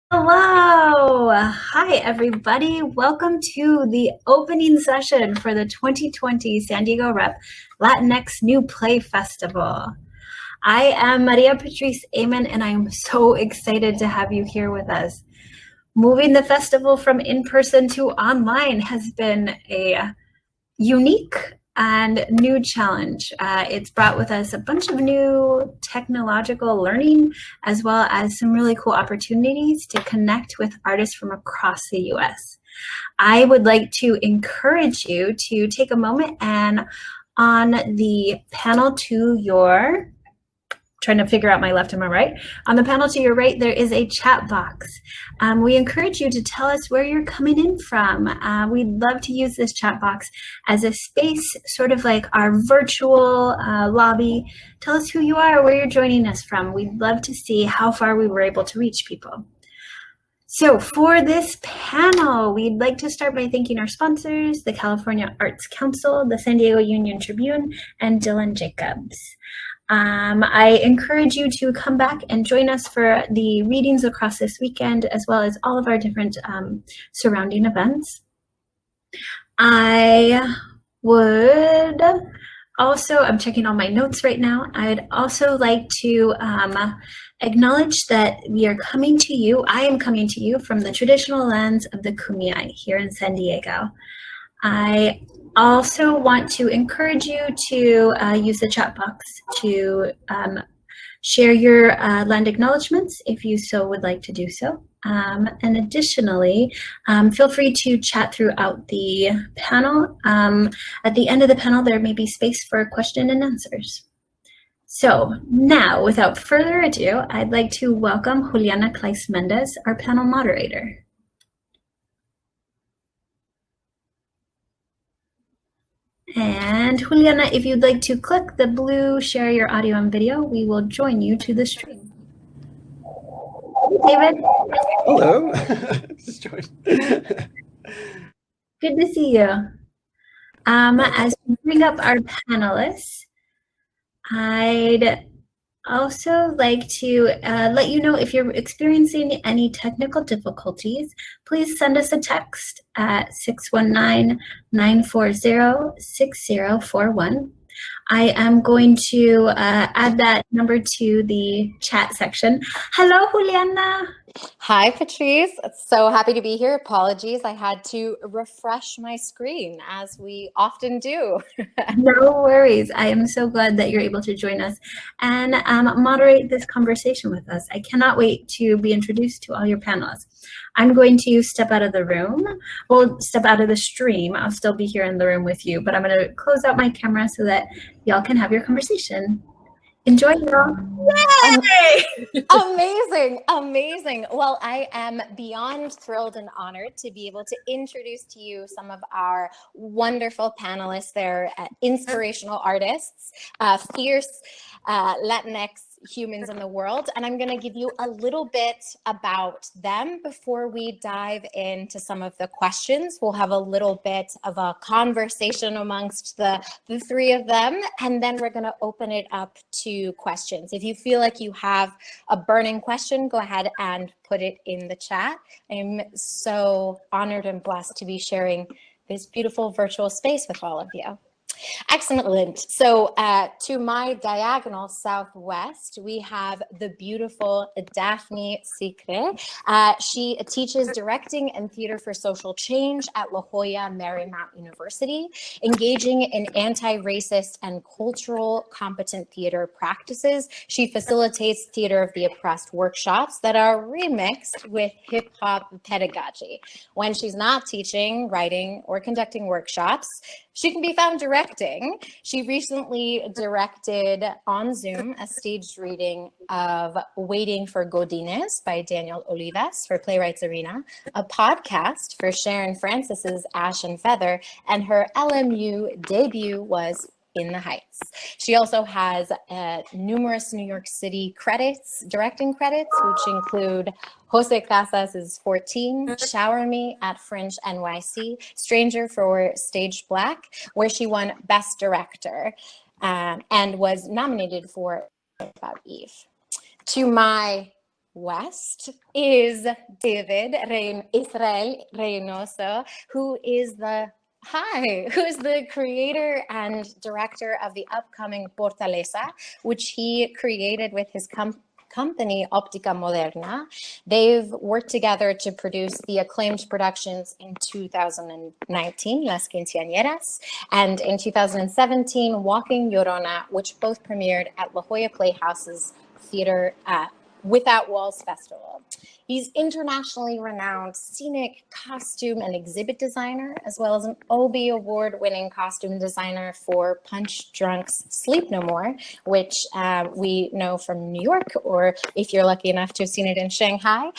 Hello! Hi, everybody. Welcome to the opening session for the 2020 San Diego Rep Latinx New Play Festival. I am Maria Patrice Amen, and I am so excited to have you here with us. Moving the festival from in-person to online has been a unique and new challenge. It's brought with us a bunch of new technological learning, as well as some really cool opportunities to connect with artists from across the US. I would like to encourage you to take a moment and on the panel to your trying to figure out my left and my right. On the panel to your right, there is a chat box. We encourage you to tell us where you're coming in from. We'd love to use this chat box as a space, sort of like our virtual lobby. Tell us who you are, where you're joining us from. We'd love to see how far we were able to reach people. So for this panel, we'd like to start by thanking our sponsors, the California Arts Council, the San Diego Union Tribune, and Dylan Jacobs. I encourage you to come back and join us for the readings across this weekend, as well as all of our different surrounding events. I would also, I'm checking all my notes right now. I'd also like to acknowledge that we are coming to you, I am coming to you from the traditional lands of the Kumeyaay here in San Diego. I also want to encourage you to use the chat box to share your land acknowledgements if you so would like to do so. And additionally, feel free to chat throughout the panel. At the end of the panel, there may be space for question and answers. So now, without further ado, I'd like to welcome Juliana Kliest Mendez, our panel moderator. And Juliana, if you'd like to click the blue share your audio and video, we will join you to the stream. David? Hello. Just joined. Good to see you. As we bring up our panelists, I'd also like to let you know if you're experiencing any technical difficulties, please send us a text at 619-940-6041. I am going to add that number to the chat section. Hello, Juliana. Hi, Patrice. So happy to be here. Apologies, I had to refresh my screen, as we often do. No worries. I am so glad that you're able to join us and moderate this conversation with us. I cannot wait to be introduced to all your panelists. I'm going to step out of the room. Well, step out of the stream. I'll still be here in the room with you, but I'm going to close out my camera so that y'all can have your conversation. Enjoy, y'all. Yay! Amazing, amazing. Well, I am beyond thrilled and honored to be able to introduce to you some of our wonderful panelists. They're inspirational artists, fierce Latinx humans in the world, and I'm going to give you a little bit about them before we dive into some of the questions. We'll have a little bit of a conversation amongst the three of them, and then we're going to open it up to questions. If you feel like you have a burning question, go ahead and put it in the chat. I'm so honored and blessed to be sharing this beautiful virtual space with all of you. Excellent. So to my diagonal southwest, we have the beautiful Daphnie Sicre. She teaches directing and theater for social change at La Jolla Marymount University, engaging in anti-racist and cultural competent theater practices. She facilitates theater of the oppressed workshops that are remixed with hip hop pedagogy. When she's not teaching, writing, or conducting workshops, she can be found directing. She recently directed on Zoom a staged reading of Waiting for Godines by Daniel Olivas for Playwrights Arena, a podcast for Sharon Francis's Ash and Feather, and her LMU debut was In the Heights. She also has numerous New York City credits, directing credits, which include Jose Casas' 14, Shower Me at Fringe NYC, Stranger for Staged Black, where she won Best Director and was nominated for About Eve. To my West is David Israel Reynoso, who is the creator and director of the upcoming Fortaleza, which he created with his company Optica Moderna. They've worked together to produce the acclaimed productions in 2019, Las Quinceañeras, and in 2017, Walking Llorona, which both premiered at La Jolla Playhouse's theater Without Walls Festival. He's internationally renowned scenic, costume, and exhibit designer, as well as an Obie Award-winning costume designer for Punch Drunk's Sleep No More, which we know from New York, or if you're lucky enough to have seen it in Shanghai.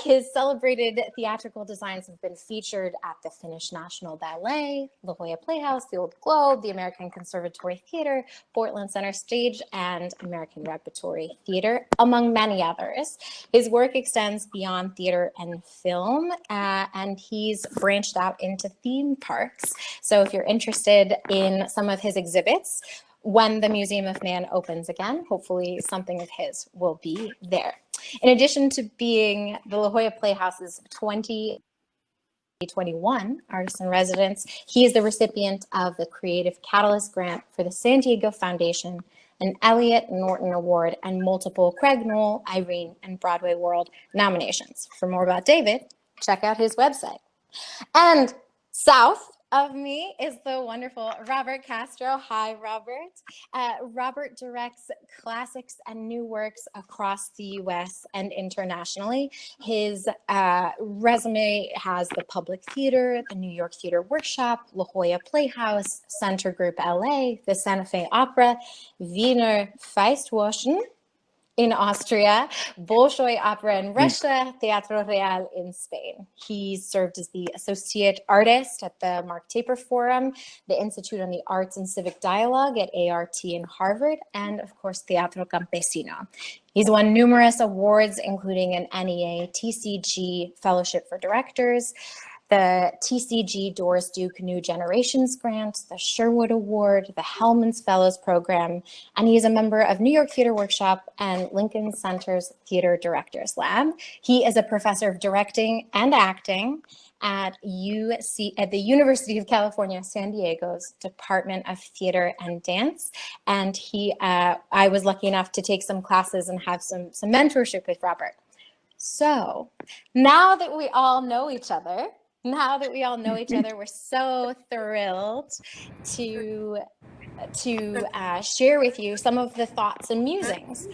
His celebrated theatrical designs have been featured at the Finnish National Ballet, La Jolla Playhouse, the Old Globe, the American Conservatory Theater, Portland Center Stage, and American Repertory Theater, among many others. His work extends beyond theater and film, and he's branched out into theme parks. So if you're interested in some of his exhibits, when the Museum of Man opens again, hopefully something of his will be there. In addition to being the La Jolla Playhouse's 2021 Artist in Residence, he is the recipient of the Creative Catalyst Grant for the San Diego Foundation, an Elliott Norton Award, and multiple Craig Knoll, Irene, and Broadway World nominations. For more about David, check out his website. And south of me is the wonderful Robert Castro. Hi, Robert. Robert directs classics and new works across the U.S. and internationally. His resume has the Public Theater, the New York Theater Workshop, La Jolla Playhouse, Center Group LA, the Santa Fe Opera, Wiener Festwochen in Austria, Bolshoi Opera in Russia, Teatro Real in Spain. He served as the associate artist at the Mark Taper Forum, the Institute on the Arts and Civic Dialogue at ART in Harvard, and of course, Teatro Campesino. He's won numerous awards, including an NEA TCG Fellowship for Directors, the TCG Doris Duke New Generations Grant, the Sherwood Award, the Hellman's Fellows Program, and he is a member of New York Theater Workshop and Lincoln Center's Theater Directors Lab. He is a professor of directing and acting at the University of California, San Diego's Department of Theater and Dance. And I was lucky enough to take some classes and have some mentorship with Robert. So now that we all know each other, we're so thrilled to share with you some of the thoughts and musings.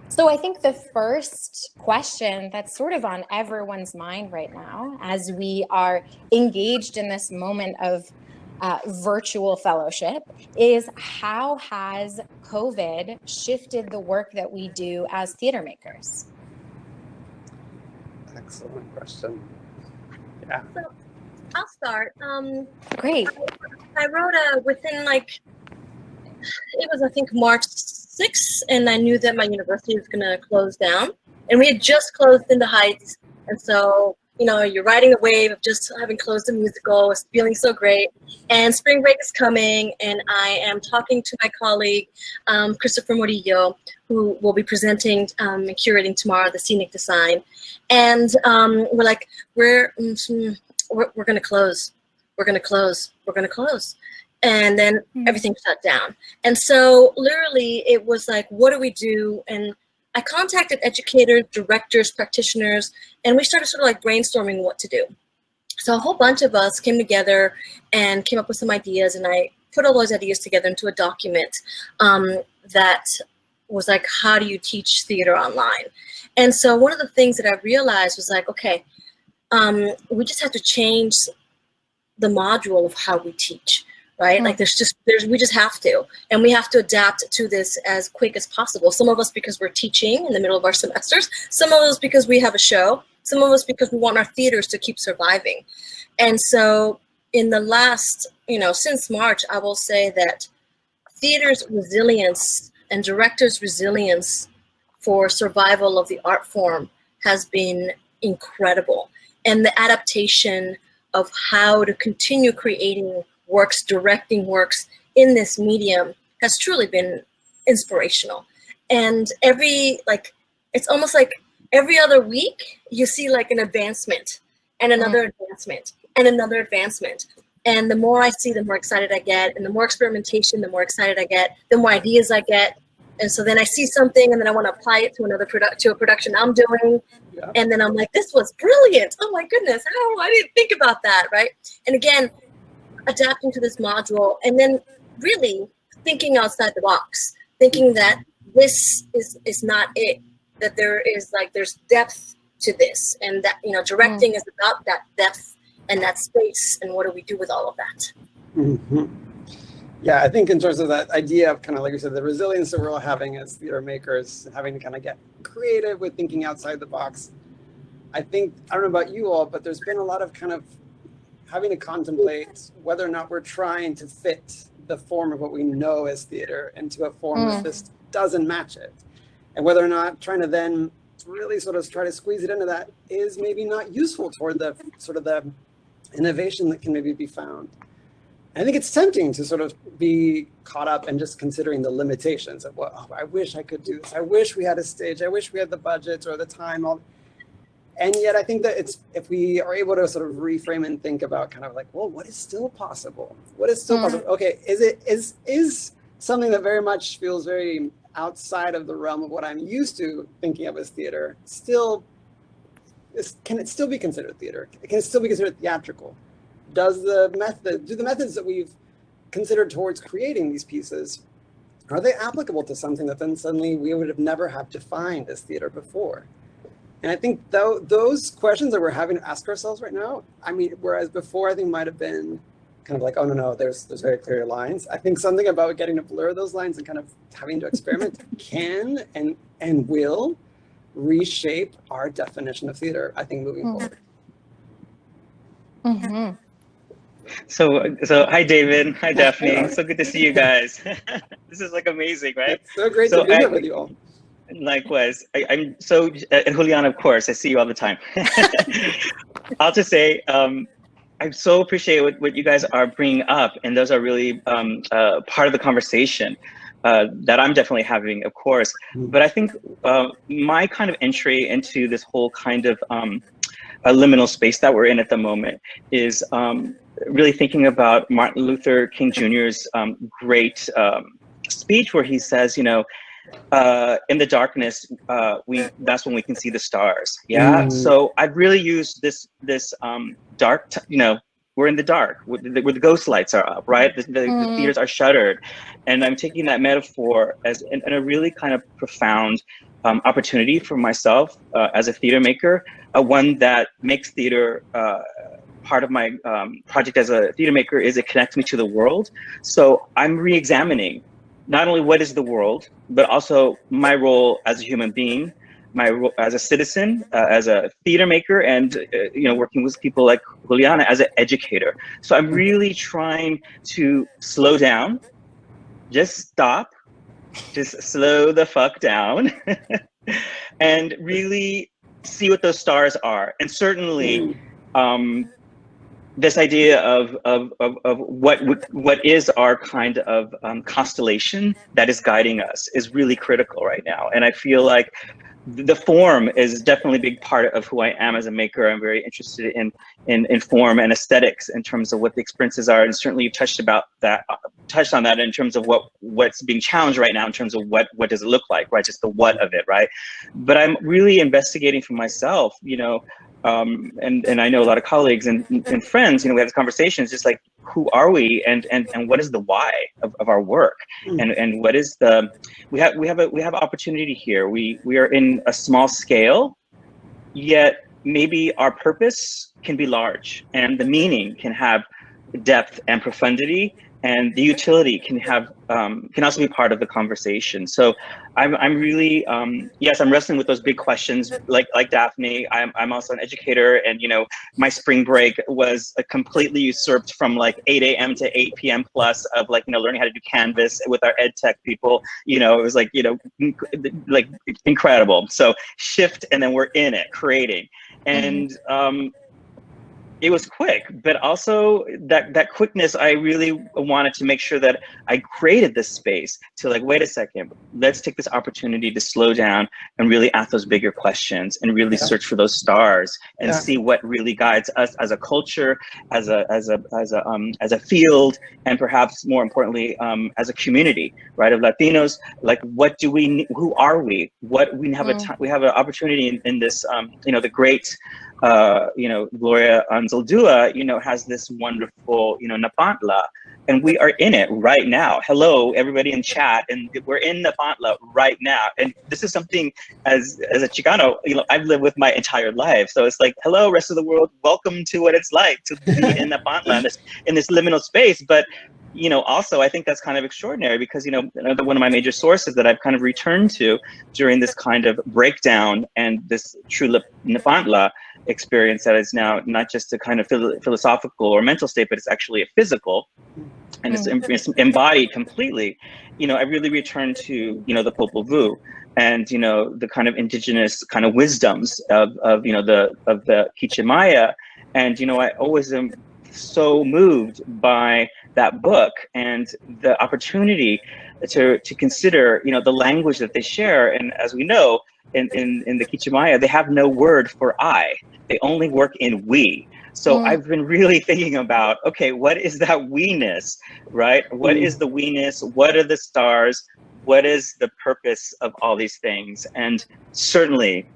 So I think the first question that's sort of on everyone's mind right now, as we are engaged in this moment of virtual fellowship, is how has COVID shifted the work that we do as theater makers? Excellent question. Yeah. So I'll start. Great. I wrote within it was I think March 6th, and I knew that my university was going to close down, and we had just closed In the Heights, and so you're riding the wave of just having closed the musical. It's feeling so great, and spring break is coming, and I am talking to my colleague Christopher Murillo, who will be presenting and curating tomorrow the scenic design, and we're like we're going to close. We're going to close. We're going to close. And then everything shut down. And so literally it was like, what do we do? And I contacted educators, directors, practitioners, and we started sort of like brainstorming what to do. So a whole bunch of us came together and came up with some ideas, and I put all those ideas together into a document that was like, how do you teach theater online? And so one of the things that I realized was like, okay, we just have to change the module of how we teach, right? Like we just have to, and we have to adapt to this as quick as possible. Some of us because we're teaching in the middle of our semesters, some of us because we have a show, some of us because we want our theaters to keep surviving. And so in the last, since March, I will say that theater's resilience and directors' resilience for survival of the art form has been incredible. And the adaptation of how to continue creating works, directing works in this medium has truly been inspirational. And it's almost like every other week you see like an advancement and another advancement and another advancement. And the more I see, the more excited I get. And the more experimentation, the more excited I get, the more ideas I get. And so then I see something and then I want to apply it to a production I'm doing. Yeah. And then I'm like, this was brilliant. Oh my goodness. How I didn't think about that, right? And again, adapting to this module and then really thinking outside the box, thinking that this is not it, that there's depth to this, and that, directing is about that depth and that space, and what do we do with all of that? Mm-hmm. Yeah, I think in terms of that idea of kind of, like you said, the resilience that we're all having as theater makers, having to kind of get creative with thinking outside the box. I think, I don't know about you all, but there's been a lot of kind of having to contemplate whether or not we're trying to fit the form of what we know as theater into a form that just doesn't match it. And whether or not trying to then really sort of try to squeeze it into that is maybe not useful toward the sort of the innovation that can maybe be found. I think it's tempting to sort of be caught up in just considering the limitations of what, I wish I could do this. I wish we had a stage. I wish we had the budget or the time. And yet I think that if we are able to sort of reframe and think about kind of like, well, what is still possible? What is still possible? Okay, is something that very much feels very outside of the realm of what I'm used to thinking of as theater, can it still be considered theater? Can it still be considered theatrical? Do the methods that we've considered towards creating these pieces, are they applicable to something that then suddenly we would have never have defined as theater before? And I think those questions that we're having to ask ourselves right now, I mean, whereas before I think might have been kind of like, oh no, there's very clear lines. I think something about getting to blur those lines and kind of having to experiment can and will reshape our definition of theater, I think, moving forward. Mm-hmm. So hi, David. Hi, Daphne. So good to see you guys. This is like amazing, right? It's so great to be here with you all. Likewise. I'm so, and Juliana, of course, I see you all the time. I'll just say, I so appreciate what you guys are bringing up, and those are really part of the conversation that I'm definitely having, of course. But I think my kind of entry into this whole kind of a liminal space that we're in at the moment is really thinking about Martin Luther King Jr.'s great speech where he says, in the darkness, that's when we can see the stars. Yeah. So I've really used this dark, we're in the dark where the ghost lights are up, right? The theaters are shuttered. And I'm taking that metaphor as in a really kind of profound opportunity for myself as a theater maker, one that makes theater part of my project as a theater maker is it connects me to the world. So I'm re-examining not only what is the world, but also my role as a human being, my role as a citizen, as a theater maker, and working with people like Juliana as an educator. So I'm really trying to slow down, just stop, just slow the fuck down, and really see what those stars are. And certainly, this idea of what is our kind of constellation that is guiding us is really critical right now. And I feel like the form is definitely a big part of who I am as a maker. I'm very interested in form and aesthetics in terms of what the experiences are. And certainly you touched on that in terms of what's being challenged right now in terms of what does it look like, right? Just the what of it, right? But I'm really investigating for myself, and I know a lot of colleagues and friends, we have these conversations, just like, who are we and what is the why of our work? And what is we have opportunity here. We are in a small scale, yet maybe our purpose can be large and the meaning can have depth and profundity, and the utility can also be part of the conversation. So I'm really yes, I'm wrestling with those big questions like Daphne. I'm also an educator, and my spring break was completely usurped from like 8 a.m. to 8 p.m. plus of learning how to do Canvas with our ed tech people. It was like incredible. So shift, and then we're in it creating, and it was quick, but also that quickness, I really wanted to make sure that I created this space to like, wait a second, let's take this opportunity to slow down and really ask those bigger questions and really search for those stars and see what really guides us as a culture, as a field, and perhaps more importantly, as a community, right, of Latinos. Like, what do we need? Who are we? What we have we have an opportunity in this, you know, the great, you know, Gloria Anzaldúa, you know, has this wonderful, you know, Napantla, and we are in it right now. Hello, everybody in chat, and we're in Napantla right now. And this is something, as a Chicano, you know, I've lived with my entire life. So it's like, hello, rest of the world, welcome to what it's like to be in Napantla, in this liminal space. But you know, also, I think that's kind of extraordinary because, you know, one of my major sources that I've kind of returned to during this kind of breakdown and this true Napantla experience that is now not just a kind of philosophical or mental state, but it's actually a physical, and it's embodied completely. You know, I really returned to, you know, the Popol Vuh and, you know, the kind of indigenous kind of wisdoms of you know, of the Kichimaya. And, you know, I always am so moved by that book and the opportunity to consider, you know, the language that they share. And as we know, in the Kichimaya, they have no word for I. They only work in we. So I've been really thinking about, okay, what is that we-ness, right? What is the we-ness? What are the stars? What is the purpose of all these things? And certainly,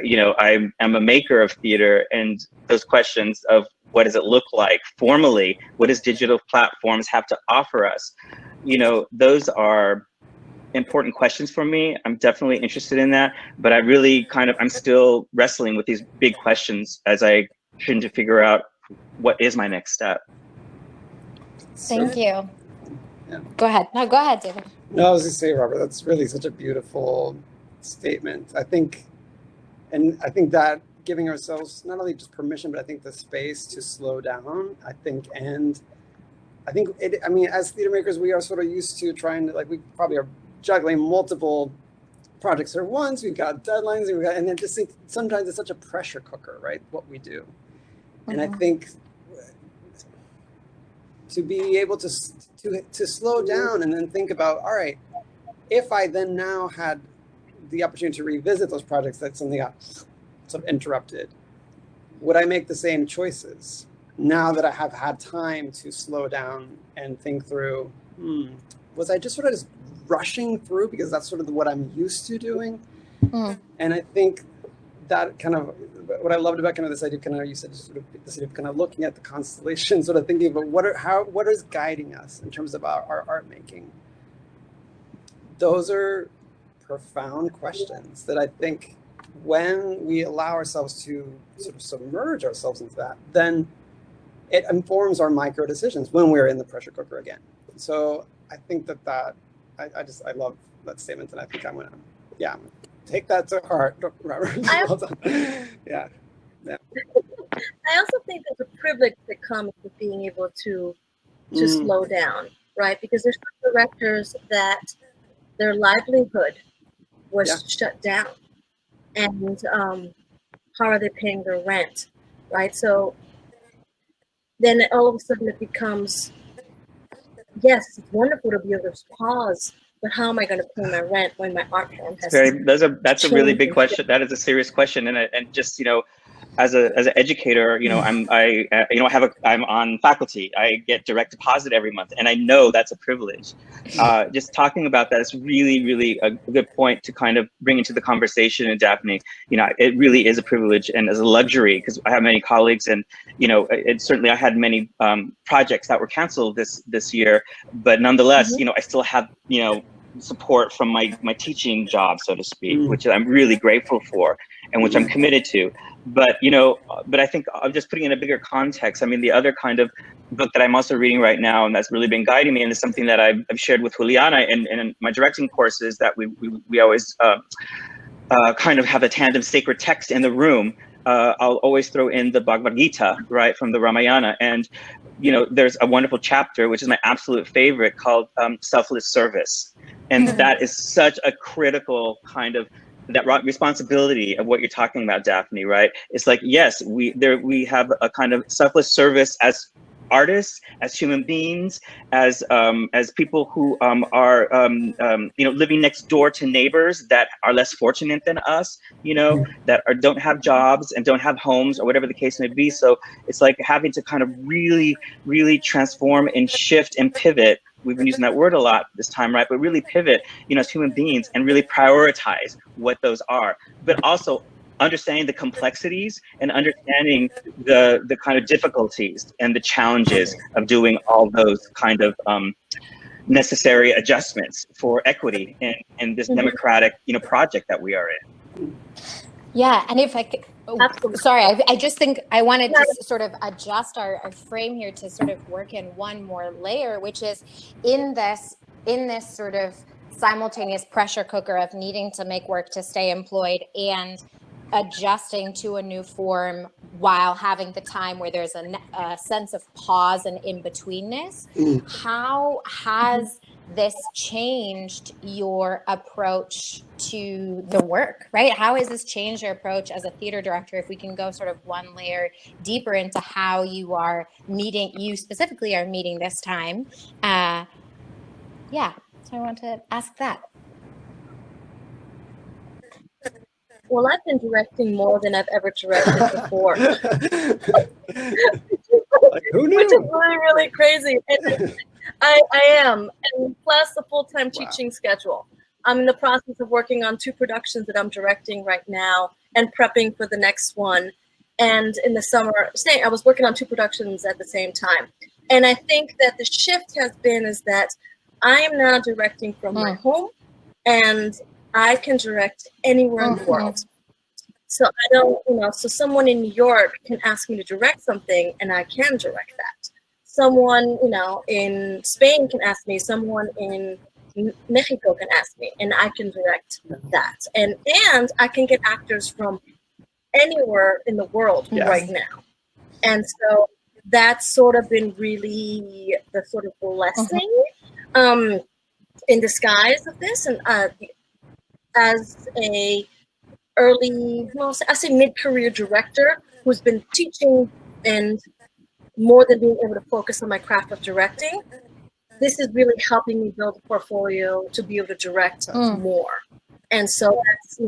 you know, I am a maker of theater, and those questions of what does it look like formally? What does digital platforms have to offer us? You know, those are important questions for me. I'm definitely interested in that, but I really kind of, I'm still wrestling with these big questions as I try to figure out what is my next step. Thank you. Yeah. Go ahead. No, go ahead, David. No, I was going to say, Robert, that's really such a beautiful statement. I think that giving ourselves not only just permission, but I think the space to slow down, I think I mean, as theater makers, we are sort of used to trying to, like, we probably are juggling multiple projects at once. We've got deadlines, and I just think sometimes it's such a pressure cooker, right? What we do. And I think to be able to slow down and then think about, all right, if I then now had the opportunity to revisit those projects that something got sort of interrupted, would I make the same choices now that I have had time to slow down and think through, was I just sort of just rushing through because that's sort of what I'm used to doing? And I think that kind of, what I loved about kind of this idea, kind of, you said, sort of this idea of kind of looking at the constellation, sort of thinking about what is guiding us in terms of our art making. Those are profound questions that I think when we allow ourselves to sort of submerge ourselves into that, then it informs our micro decisions when we're in the pressure cooker again. So I think I love that statement, and I think I'm gonna take that to heart, Robert. Well done. Yeah. I also think there's a privilege that comes with being able to slow down, right? Because there's some directors that their livelihood was shut down, and how are they paying their rent, right? So then all of a sudden it becomes, yes, it's wonderful to be able to pause, but how am I going to pay my rent when my art form has that's a really big question. That is a serious question, and just, you know, as an educator, you know, I'm on faculty. I get direct deposit every month, and I know that's a privilege. Just talking about that is really, really a good point to kind of bring into the conversation. And Daphne, you know, it really is a privilege and as a luxury, because I have many colleagues, and you know, certainly I had many projects that were canceled this year, but nonetheless, you know, I still have, you know, support from my teaching job, so to speak, which I'm really grateful for and which I'm committed to. But, you know, I think I'm just putting in a bigger context. I mean, the other kind of book that I'm also reading right now, and that's really been guiding me, and is something that I've shared with Juliana in my directing courses, that we always kind of have a tandem sacred text in the room. I'll always throw in the Bhagavad Gita, right, from the Ramayana. And, you know, there's a wonderful chapter, which is my absolute favorite, called Selfless Service. And that is such a critical kind of responsibility of what you're talking about, Daphne, right? It's like, yes, we have a kind of selfless service as artists, as human beings, as people who are living next door to neighbors that are less fortunate than us, that don't have jobs and don't have homes or whatever the case may be. So it's like having to kind of really, really transform and shift and pivot. We've been using that word a lot this time, right? But really pivot, as human beings, and really prioritize what those are, but also understanding the complexities and understanding the kind of difficulties and the challenges of doing all those kind of necessary adjustments for equity in this democratic, project that we are in. Yeah, and if I could, sorry, I just think I wanted to sort of adjust our frame here to sort of work in one more layer, which is in this sort of simultaneous pressure cooker of needing to make work to stay employed and adjusting to a new form while having the time where there's a sense of pause and in-betweenness. How has this changed your approach to the work, right? How has this changed your approach as a theater director? If we can go sort of one layer deeper into how you specifically are meeting this time. So I want to ask that. Well, I've been directing more than I've ever directed before. Who knew? Which is really, really crazy. And I am. And plus a full-time teaching schedule. I'm in the process of working on 2 productions that I'm directing right now and prepping for the next one. And in the summer, I was working on 2 productions at the same time. And I think that the shift has been is that I am now directing from my home, and I can direct anywhere in the world. So I don't, so someone in New York can ask me to direct something and I can direct that. Someone, in Spain can ask me, someone in Mexico can ask me, and I can direct that. And I can get actors from anywhere in the world right now. And so that's sort of been really the sort of blessing in disguise of this. And as a I say mid-career director who's been teaching and more than being able to focus on my craft of directing, this is really helping me build a portfolio to be able to direct more. And so that's,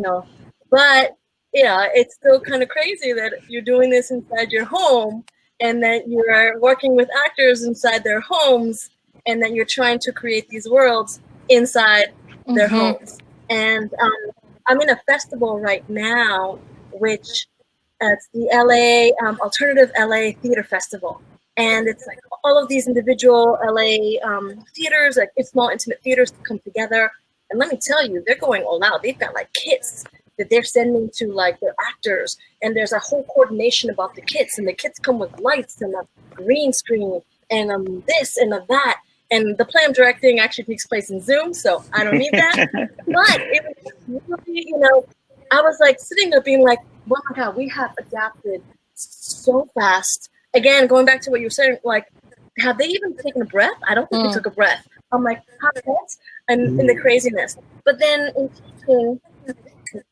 but it's still kind of crazy that you're doing this inside your home and that you're working with actors inside their homes and that you're trying to create these worlds inside their homes. And I'm in a festival right now, which it's the LA Alternative LA Theater Festival. And it's like all of these individual LA theaters, like small intimate theaters come together. And let me tell you, they're going all out. They've got like kits that they're sending to like their actors. And there's a whole coordination about the kits. And the kits come with lights and a green screen and this and that. And the play I'm directing actually takes place in Zoom, so I don't need that. But it was really, I was like sitting there being like, oh my God, we have adapted so fast. Again, going back to what you were saying, like, have they even taken a breath? I don't think they took a breath. I'm like, how what? And in the craziness. But then in teaching,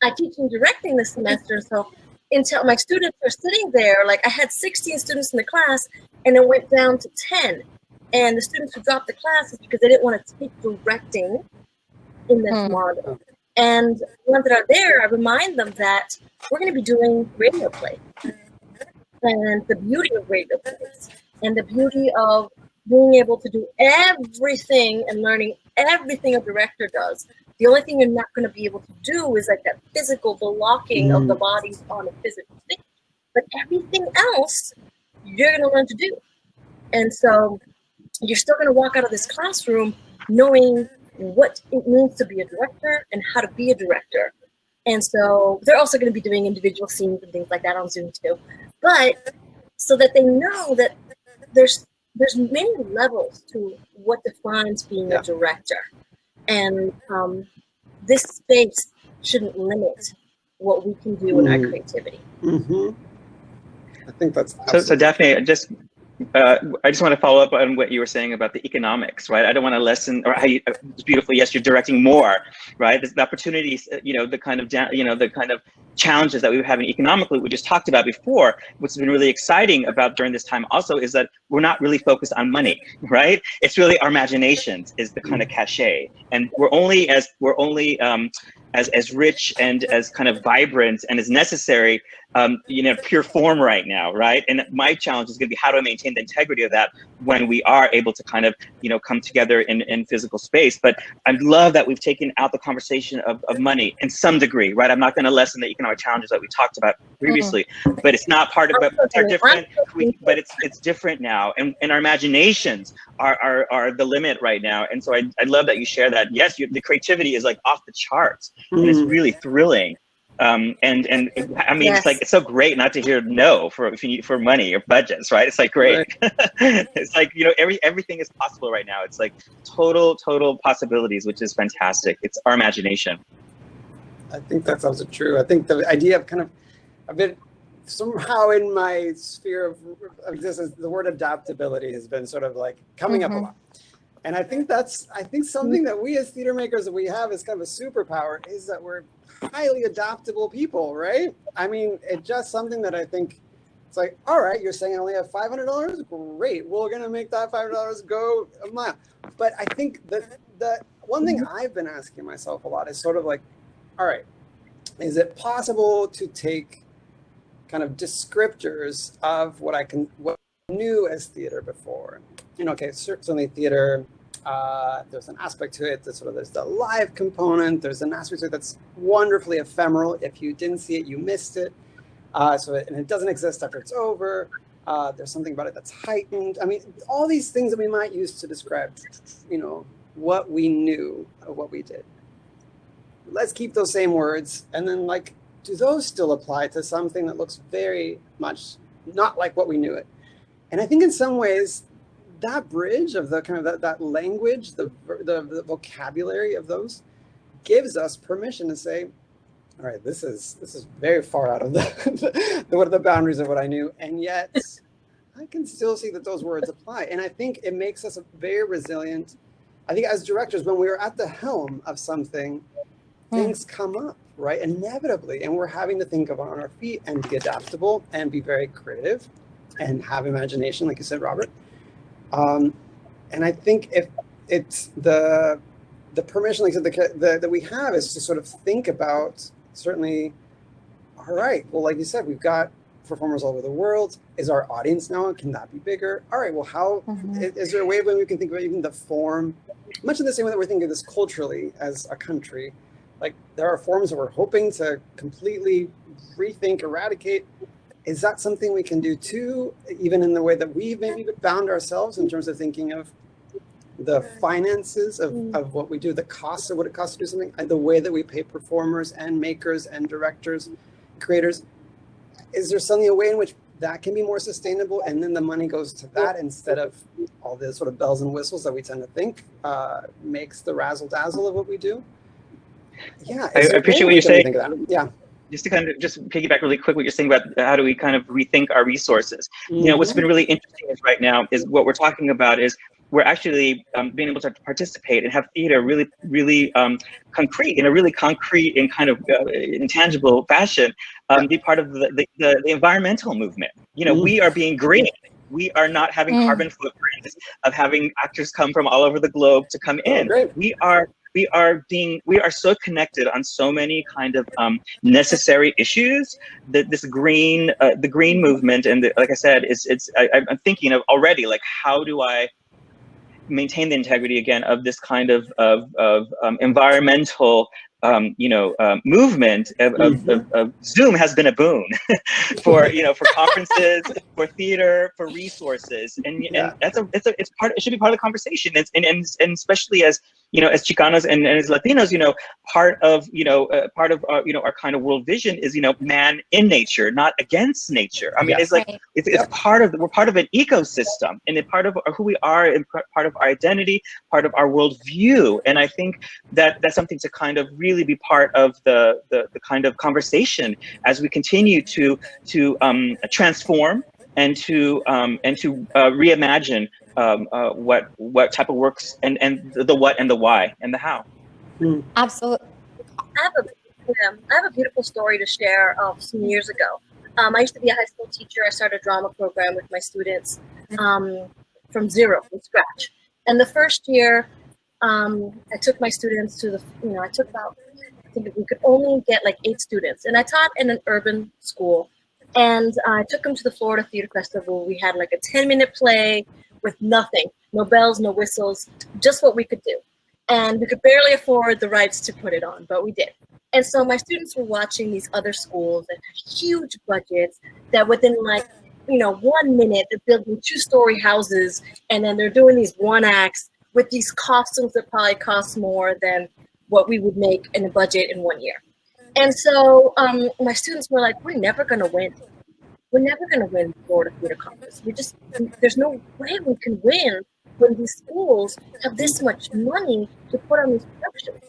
I teach and directing this semester, so until my students are sitting there, like I had 16 students in the class, and it went down to 10. And the students who dropped the classes because they didn't want to take directing in this model. And the ones that are there, I remind them that we're going to be doing radio plays. And the beauty of radio plays and the beauty of being able to do everything and learning everything a director does. The only thing you're not going to be able to do is like that physical blocking of the bodies on a physical stage. But everything else, you're going to learn to do. And so you're still going to walk out of this classroom knowing what it means to be a director and how to be a director. And so they're also going to be doing individual scenes and things like that on Zoom too. But so that they know that there's many levels to what defines being a director. And this space shouldn't limit what we can do in our creativity. I think that's so Daphne, I just want to follow up on what you were saying about the economics, right? I don't want to lessen, or how you, beautifully, yes, you're directing more, right? There's the opportunities, the kind of, the kind of challenges that we were having economically, we just talked about before. What's been really exciting about during this time also is that we're not really focused on money, right? It's really our imaginations is the kind of cachet, and we're only as rich and as kind of vibrant and as necessary, pure form right now, right? And my challenge is going to be how do I maintain the integrity of that when we are able to kind of, come together in physical space. But I love that we've taken out the conversation of money in some degree, right? I'm not going to lessen the economic challenges that we talked about previously, but it's not part of, but are different, but it's different now. And our imaginations are the limit right now. And so I love that you share that. Yes, the creativity is like off the charts and it's really thrilling. And I mean, Yes. it's so great not to hear no for money or budgets, right? It's like great. Right. It's like, everything is possible right now. It's like total possibilities, which is fantastic. It's our imagination. I think that's also true. I think the idea of kind of a bit somehow in my sphere of existence, the word adaptability has been sort of like coming up a lot. And I think something that we as theater makers that we have as kind of a superpower is that we're highly adaptable people, right? I mean, it's just something that I think it's like, all right, you're saying I only have $500? Great. We're going to make that $500 go a mile. But I think that the one thing I've been asking myself a lot is sort of like, all right, is it possible to take kind of descriptors of what I knew as theater before? Okay, certainly theater, there's an aspect to it that sort of, there's the live component, there's an aspect to it that's wonderfully ephemeral. If you didn't see it, you missed it. And it doesn't exist after it's over. There's something about it that's heightened. I mean, all these things that we might use to describe, what we knew of what we did. Let's keep those same words. And then do those still apply to something that looks very much not like what we knew it? And I think in some ways, that bridge of the kind of that language, the vocabulary of those gives us permission to say, all right, this is very far out of the boundaries of what I knew. And yet I can still see that those words apply. And I think it makes us very resilient. I think as directors, when we are at the helm of something, things come up, right? Inevitably. And we're having to think of on our feet and be adaptable and be very creative and have imagination, like you said, Robert. And I think if it's the permission, like I said, that we have is to sort of think about, certainly, all right, well, like you said, we've got performers all over the world. Is our audience now, can that be bigger? All right, well, how, is there a way when we can think about even the form, much in the same way that we're thinking of this culturally as a country? Like, there are forms that we're hoping to completely rethink, eradicate. Is that something we can do too, even in the way that we've maybe bound ourselves in terms of thinking of the finances of what we do, the costs of what it costs to do something, the way that we pay performers and makers and directors, creators? Is there a way in which that can be more sustainable and then the money goes to that instead of all the sort of bells and whistles that we tend to think makes the razzle dazzle of what we do? Yeah, I appreciate what you're saying. Yeah. Just to kind of piggyback really quick what you're saying about how do we kind of rethink our resources. What's been really interesting is right now is what we're talking about is we're actually being able to participate and have theater really concrete, in a really concrete and kind of intangible fashion, be part of the environmental movement. We are being green. We are not having carbon footprints of having actors come from all over the globe to come in. We are so connected on so many kind of necessary issues that the green movement, and like I said, I'm thinking of already, like, how do I maintain the integrity again of this kind of environmental movement of Zoom has been a boon for conferences, for theater, for resources, and it's part. It should be part of the conversation. And especially as as Chicanos and as Latinos, part of our kind of world vision is man in nature, not against nature. I mean, it's like it's part of we're part of an ecosystem, and it's part of who we are, and part of our identity, part of our worldview. And I think that's something to kind of really be part of the kind of conversation as we continue to transform reimagine what type of works and the what and the why and the how. Absolutely. I have a beautiful story to share of some years ago. I used to be a high school teacher. I started a drama program with my students from zero, from scratch. And the first year, I took my students to I took about, I think we could only get like 8 students. And I taught in an urban school. And I took them to the Florida Theater Festival. We had like a 10-minute play with nothing, no bells, no whistles, just what we could do. And we could barely afford the rights to put it on, but we did. And so my students were watching these other schools that had huge budgets that within 1 minute, they're building 2-story houses, and then they're doing these one acts with these costumes that probably cost more than what we would make in a budget in 1 year. And so my students were like, we're never going to win. We're never going to win Florida Theater Conference. There's no way we can win when these schools have this much money to put on these productions.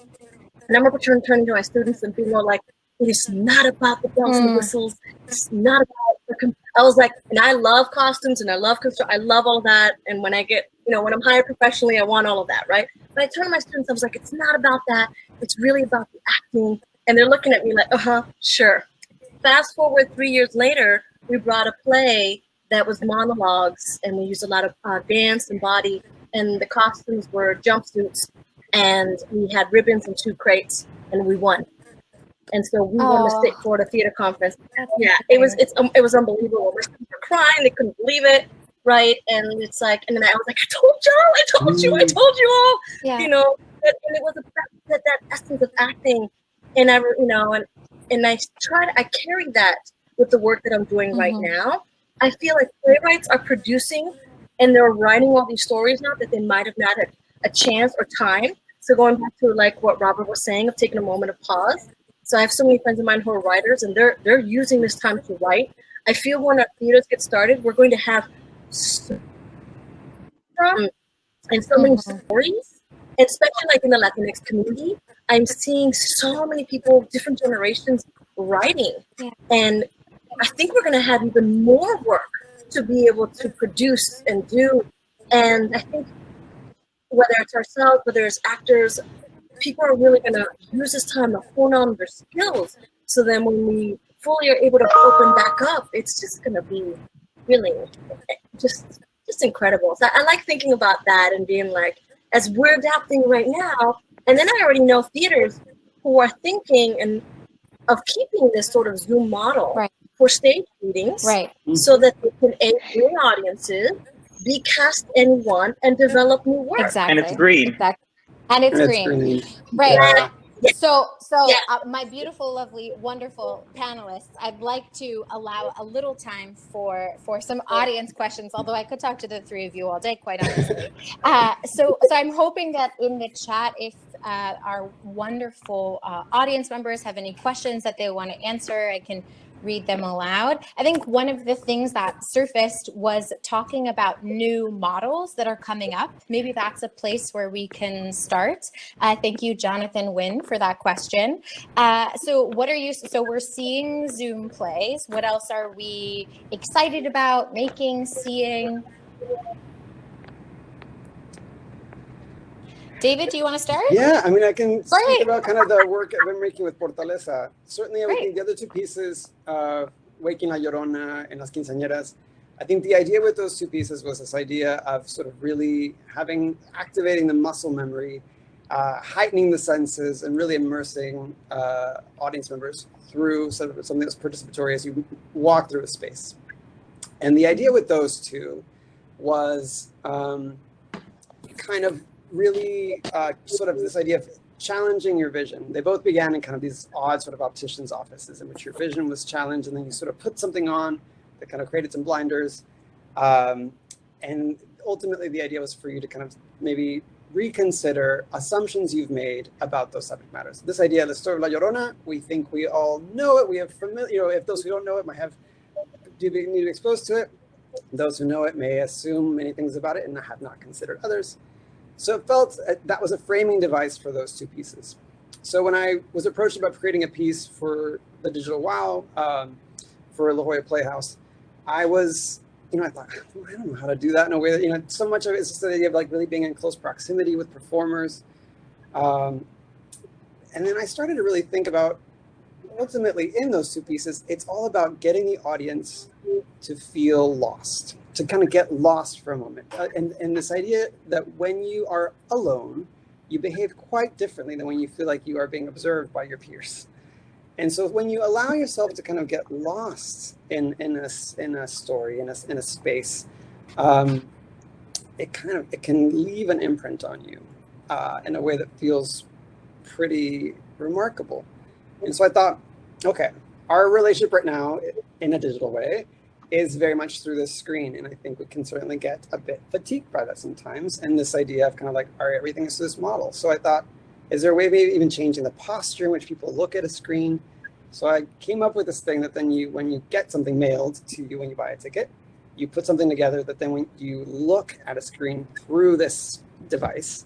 And I remember turning to my students and being like, it's not about the bells and whistles. It's not about I was like, and I love costumes and I love I love all that. And when I get, when I'm hired professionally, I want all of that, right? But I turned to my students, I was like, it's not about that. It's really about the acting. And they're looking at me like, sure. Fast forward 3 years later, we brought a play that was monologues, and we used a lot of dance and body, and the costumes were jumpsuits, and we had ribbons and 2 crates, and we won. And so we won the State Florida Theater Conference. Yeah, it was unbelievable. We're crying, they couldn't believe it, right? And it's like, and then I was like, I told you all, Yeah. and it was that essence of acting, and I carry that with the work that I'm doing right now. I feel like playwrights are producing, and they're writing all these stories now that they might have not had a chance or time. So going back to like what Robert was saying of taking a moment of pause. So I have so many friends of mine who are writers, and they're using this time to write. I feel when our theaters get started, we're going to have so many stories, and especially like in the Latinx community. I'm seeing so many people, different generations, writing, and I think we're going to have even more work to be able to produce and do. And I think whether it's ourselves, whether it's actors, people are really going to use this time to hone on their skills. So then when we fully are able to open back up, it's just going to be really just incredible. So I like thinking about that and being like, as we're adapting right now, and then I already know theaters who are thinking of keeping this sort of Zoom model for stage readings, so that they can aid new audiences, be cast anyone, and develop new work. Exactly. And it's green. Exactly. And it's green. Right. Yeah. So my beautiful, lovely, wonderful panelists, I'd like to allow a little time for some audience questions, although I could talk to the 3 of you all day, quite honestly. So I'm hoping that in the chat, if our wonderful audience members have any questions that they want to answer, I can read them aloud. I think one of the things that surfaced was talking about new models that are coming up. Maybe that's a place where we can start. Thank you, Jonathan Wynn, for that question. So we're seeing Zoom plays. What else are we excited about making, seeing? David, do you want to start? Yeah, I mean, I can speak about kind of the work I've been making with Fortaleza. Certainly, everything, the other 2 pieces, Waking La Llorona and Las Quinceañeras, I think the idea with those 2 pieces was this idea of sort of really activating the muscle memory, heightening the senses, and really immersing audience members through sort of something that's participatory as you walk through a space. And the idea with those 2 was kind of really sort of this idea of challenging your vision. They both began in kind of these odd sort of opticians' offices in which your vision was challenged, and then you sort of put something on that kind of created some blinders. And ultimately, the idea was for you to kind of maybe reconsider assumptions you've made about those subject matters. This idea, the story of La Llorona, we think we all know it. We have familiar, if those who don't know it might have need to be exposed to it. Those who know it may assume many things about it and have not considered others. So it felt that was a framing device for those 2 pieces. So when I was approached about creating a piece for the Digital Wow for La Jolla Playhouse, I was I thought, I don't know how to do that in a way that, so much of it is just the idea of like really being in close proximity with performers. And then I started to really think about, ultimately in those two pieces, it's all about getting the audience to feel lost, to kind of get lost for a moment. And this idea that when you are alone, you behave quite differently than when you feel like you are being observed by your peers. And so when you allow yourself to kind of get lost in a story, in a space, it can leave an imprint on you in a way that feels pretty remarkable. And so I thought, okay, our relationship right now in a digital way is very much through this screen. And I think we can certainly get a bit fatigued by that sometimes. And this idea of kind of like, all right, everything is this model. So I thought, is there a way of maybe even changing the posture in which people look at a screen? So I came up with this thing that then when you get something mailed to you when you buy a ticket, you put something together that then when you look at a screen through this device,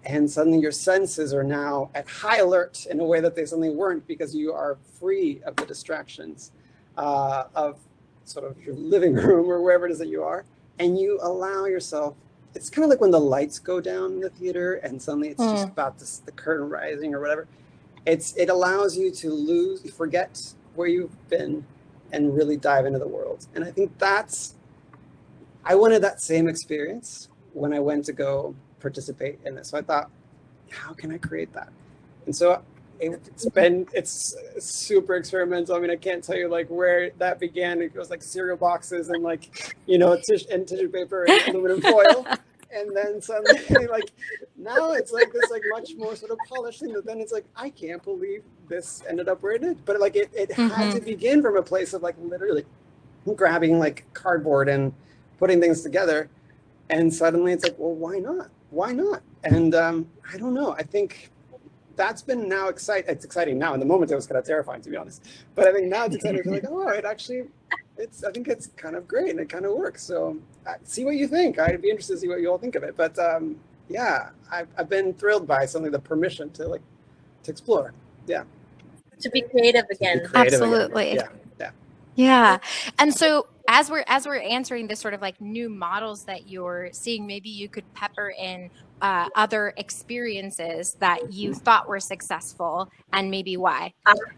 and suddenly your senses are now at high alert in a way that they suddenly weren't, because you are free of the distractions of sort of your living room or wherever it is that you are. And you allow yourself, it's kind of like when the lights go down in the theater and suddenly it's just about the curtain rising or whatever. It allows you to forget where you've been and really dive into the world. And I think I wanted that same experience when I went to go participate in this. So I thought, how can I create that? And so it's super experimental. I mean, I can't tell you like where that began. It was like cereal boxes and like, tissue paper and aluminum foil. And then suddenly like now it's like this like much more sort of polished thing, but then it's like, I can't believe this ended up where it did. But like it had to begin from a place of like literally grabbing like cardboard and putting things together. And suddenly it's like, well, why not? Why not? And I don't know. I think that's been now exciting. It's exciting now. In the moment, it was kind of terrifying, to be honest. But I think now it's exciting. Like, oh, I think it's kind of great and it kind of works. So see what you think. I'd be interested to see what you all think of it. But yeah, I've been thrilled by something, the permission to explore. Yeah. To be creative again. Absolutely. Again. Yeah. Yeah. And so as we're answering this sort of like new models that you're seeing, maybe you could pepper in other experiences that you thought were successful and maybe why.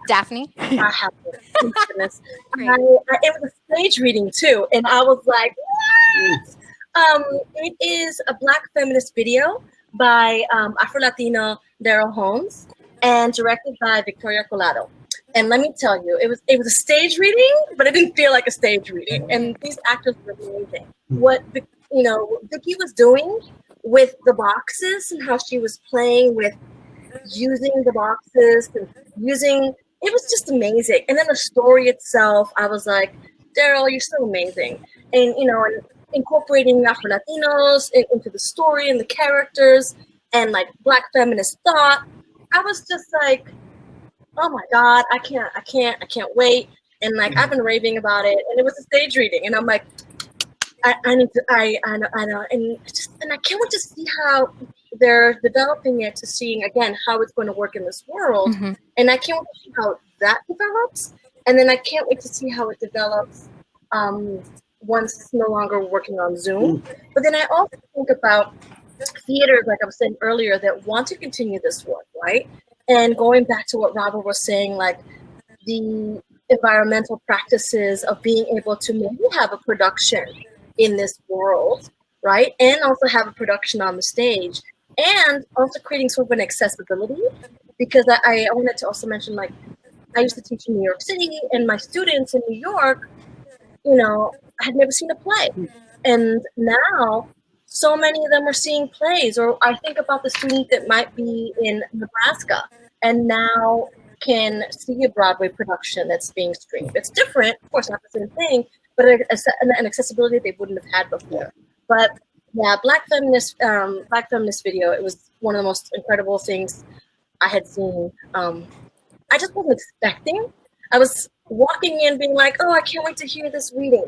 Daphne? I have to. Goodness. It was a stage reading too. And I was like, what? It is a Black feminist video by Afro-Latino Daryl Holmes and directed by Victoria Colado. And let me tell you, it was a stage reading, but it didn't feel like a stage reading. And these actors were amazing. What Vicky was doing with the boxes and how she was playing with using the boxes and it was just amazing. And then the story itself, I was like, Daryl, you're so amazing. And and incorporating Afro-Latinos into the story and the characters and like Black feminist thought, I was just like, oh my God, I can't wait. And like, I've been raving about it, and it was a stage reading, and I'm like, I know. And I can't wait to see how they're developing it, to seeing again, how it's going to work in this world. And I can't wait to see how that develops. And then I can't wait to see how it develops once it's no longer working on Zoom. But then I also think about theaters, like I was saying earlier, that want to continue this work, right? And going back to what Robert was saying, like the environmental practices of being able to maybe have a production in this world, right? And also have a production on the stage, and also creating sort of an accessibility. Because I wanted to also mention, like, I used to teach in New York City, and my students in New York, had never seen a play. And now so many of them are seeing plays. Or I think about the student that might be in Nebraska and now can see a Broadway production that's being streamed. It's different, of course, not the same thing, but an accessibility they wouldn't have had before. But yeah, Black feminist video, it was one of the most incredible things I had seen. I just wasn't expecting. I was walking in being like, oh, I can't wait to hear this reading.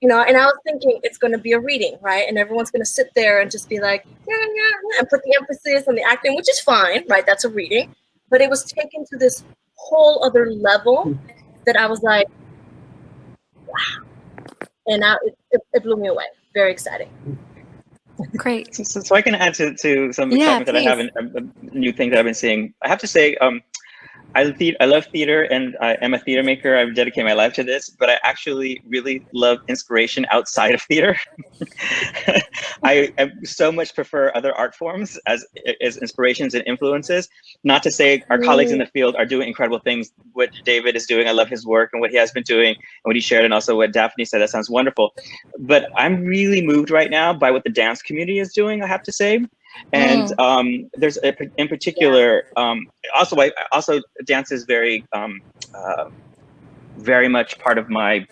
And I was thinking it's going to be a reading, right? And everyone's going to sit there and just be like, yeah, and put the emphasis on the acting, which is fine, right? That's a reading. But it was taken to this whole other level that I was like, wow. and it blew me away. Very exciting. Great. So I can add to some excitement that I have in a new thing that I've been seeing. I have to say, I love theater, and I am a theater maker. I've dedicated my life to this, but I actually really love inspiration outside of theater. I so much prefer other art forms as inspirations and influences. Not to say our colleagues in the field are doing incredible things. What David is doing, I love his work and what he has been doing and what he shared, and also what Daphne said. That sounds wonderful. But I'm really moved right now by what the dance community is doing, I have to say. And there's in particular, also dance is very very much part of my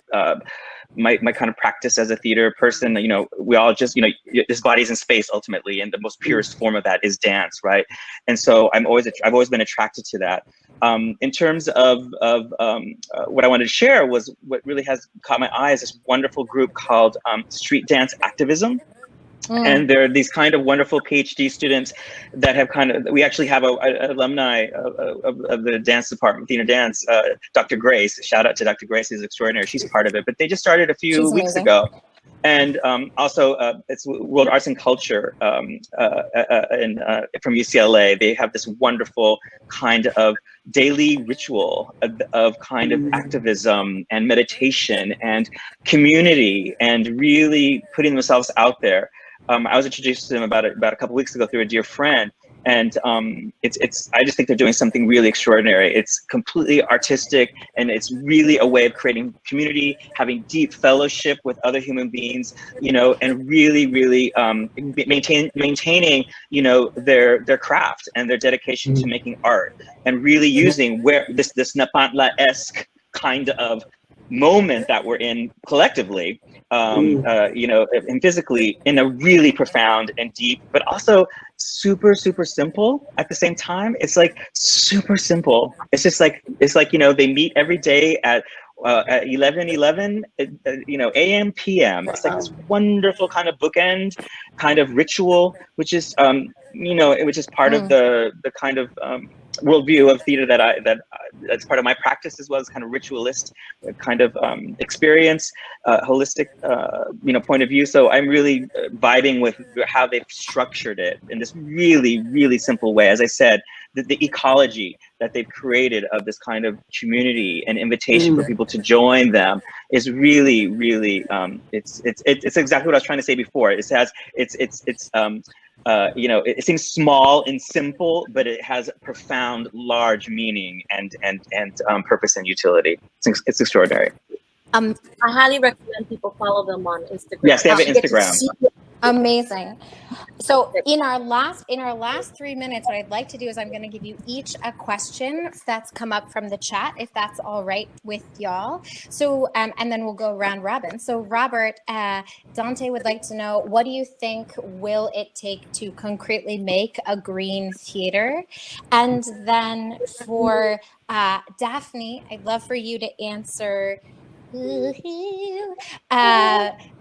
my kind of practice as a theater person. You know, we all just, you know, this body's in space ultimately, and the most purest form of that is dance, right? And so I've always been attracted to that. In terms of what I wanted to share was what really has caught my eye is this wonderful group called Street Dance Activism. And there are these kind of wonderful PhD students that have we actually have an alumni of the dance department, theater dance, Dr. Grace. Shout out to Dr. Grace, who's extraordinary. She's part of it, but they just started a few weeks ago. And also it's World Arts and Culture from UCLA. They have this wonderful kind of daily ritual of kind of activism and meditation and community and really putting themselves out there. I was introduced to them about a couple weeks ago through a dear friend, and I just think they're doing something really extraordinary. It's completely artistic, and it's really a way of creating community, having deep fellowship with other human beings, you know, and really maintaining, you know, their craft and their dedication to making art, and really using this Nepantla-esque kind of moment that we're in collectively, you know, and physically, in a really profound and deep, but also super simple at the same time. It's like super simple. It's just like, you know, they meet every day at 11 you know, AM PM. It's like this wonderful kind of bookend kind of ritual, which is you know, which is part of the kind of worldview of theater that's part of my practice as well, as kind of ritualist kind of experience, holistic you know, point of view. So I'm really vibing with how they've structured it in this really simple way. As I said, the ecology that they've created of this kind of community and invitation for people to join them is really it's exactly what I was trying to say before. It has you know, it seems small and simple, but it has profound, large meaning and purpose and utility. It's extraordinary. I highly recommend people follow them on Instagram. Yes, they have an Instagram. Amazing. So in our last 3 minutes, what I'd like to do is I'm going to give you each a question that's come up from the chat, if that's all right with y'all. So and then we'll go round robin. So Robert, Dante would like to know, what do you think will it take to concretely make a green theater? And then for Daphne, I'd love for you to answer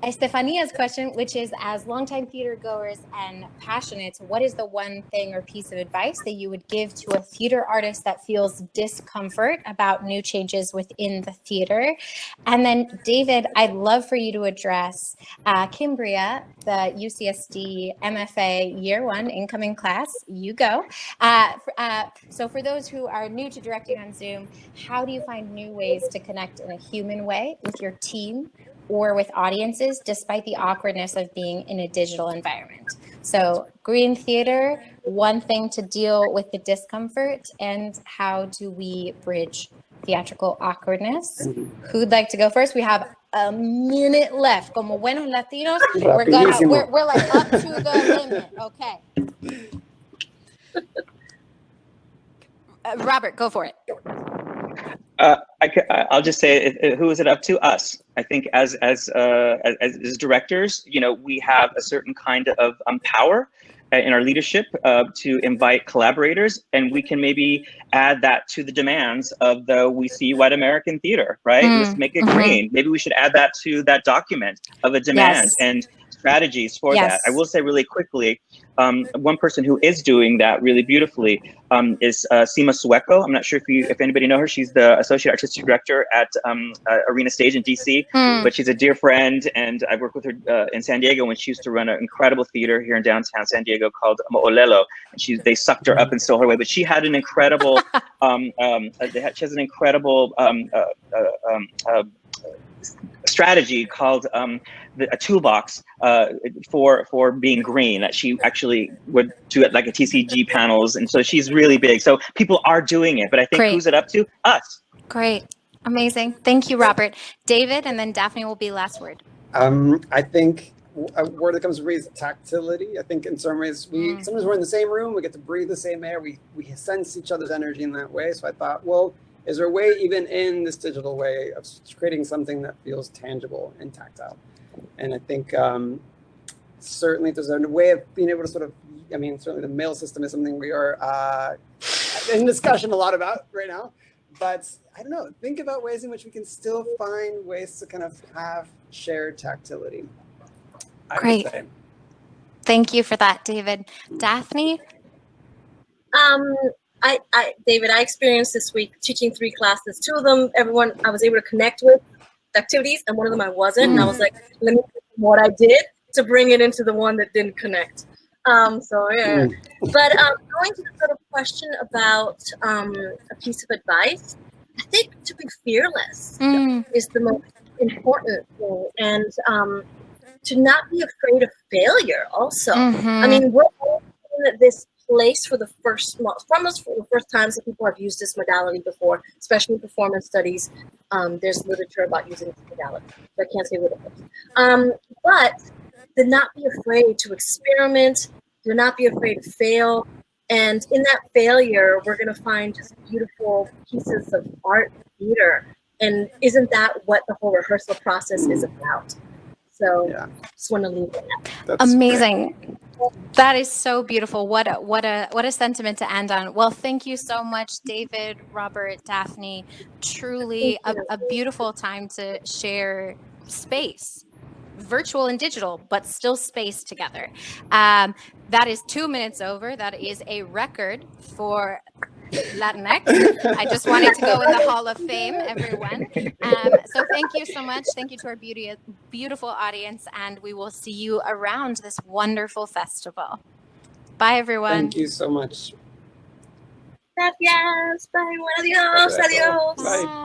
Estefania's question, which is, as longtime theater goers and passionates, what is the one thing or piece of advice that you would give to a theater artist that feels discomfort about new changes within the theater? And then David, I'd love for you to address Kimbria, the UCSD MFA Year 1 incoming class. You go. So for those who are new to directing on Zoom, how do you find new ways to connect in a human way with your team or with audiences, despite the awkwardness of being in a digital environment? So green theater, one thing to deal with the discomfort, and how do we bridge theatrical awkwardness? Who'd like to go first? We have a minute left. Como buenos Latinos, we're like up to the limit. Okay. Robert, go for it. I'll just say, who is it up to? Us. I think as directors, you know, we have a certain kind of power in our leadership to invite collaborators, and we can maybe add that to the demands of the We See White American Theater, right? Let's make it green. Maybe we should add that to that document of a demand and strategies for that. I will say really quickly, one person who is doing that really beautifully is Sima Sueco. I'm not sure if anybody know her. She's the associate artistic director at Arena Stage in DC, but she's a dear friend, and I've worked with her in San Diego when she used to run an incredible theater here in downtown San Diego called Mo'olelo, and they sucked her up and stole her away. But she had an incredible, she has an incredible strategy called a toolbox for being green, that she actually would do it like a TCG panels, and so she's really big. So people are doing it, but I think who's it up to? Us. Great, amazing. Thank you, Robert. David, and then Daphne will be last word. I think a word that comes to me is tactility. I think in some ways sometimes we're in the same room, we get to breathe the same air, we sense each other's energy in that way. So I thought, well, is there a way, even in this digital way, of creating something that feels tangible and tactile? And I think certainly there's a way of being able to sort of, certainly the mail system is something we are in discussion a lot about right now. But I don't know, think about ways in which we can still find ways to kind of have shared tactility. Great. Thank you for that, David. Daphne? David, I experienced this week teaching 3 classes. 2 of them, everyone I was able to connect with activities, and one of them I wasn't. And I was like, let me do what I did to bring it into the one that didn't connect. So yeah. But going to the sort of question about a piece of advice, I think to be fearless is the most important thing, and to not be afraid of failure also. I mean, we're all in this place for the first times that people have used this modality before, especially in performance studies. There's literature about using this modality, so I can't say what it is. But to not be afraid to experiment, to not be afraid to fail. And in that failure, we're going to find just beautiful pieces of art and theater. And isn't that what the whole rehearsal process is about? So just want to leave it at that. That's amazing. Great. That is so beautiful. What a sentiment to end on. Well, thank you so much, David, Robert, Daphne. Truly a beautiful time to share space, virtual and digital, but still space together. That is 2 minutes over. That is a record for Latinx. I just wanted to go in the Hall of Fame, everyone. So thank you so much. Thank you to our beautiful audience, and we will see you around this wonderful festival. Bye, everyone. Thank you so much. Gracias. Bye. Adios. Adios. Bye.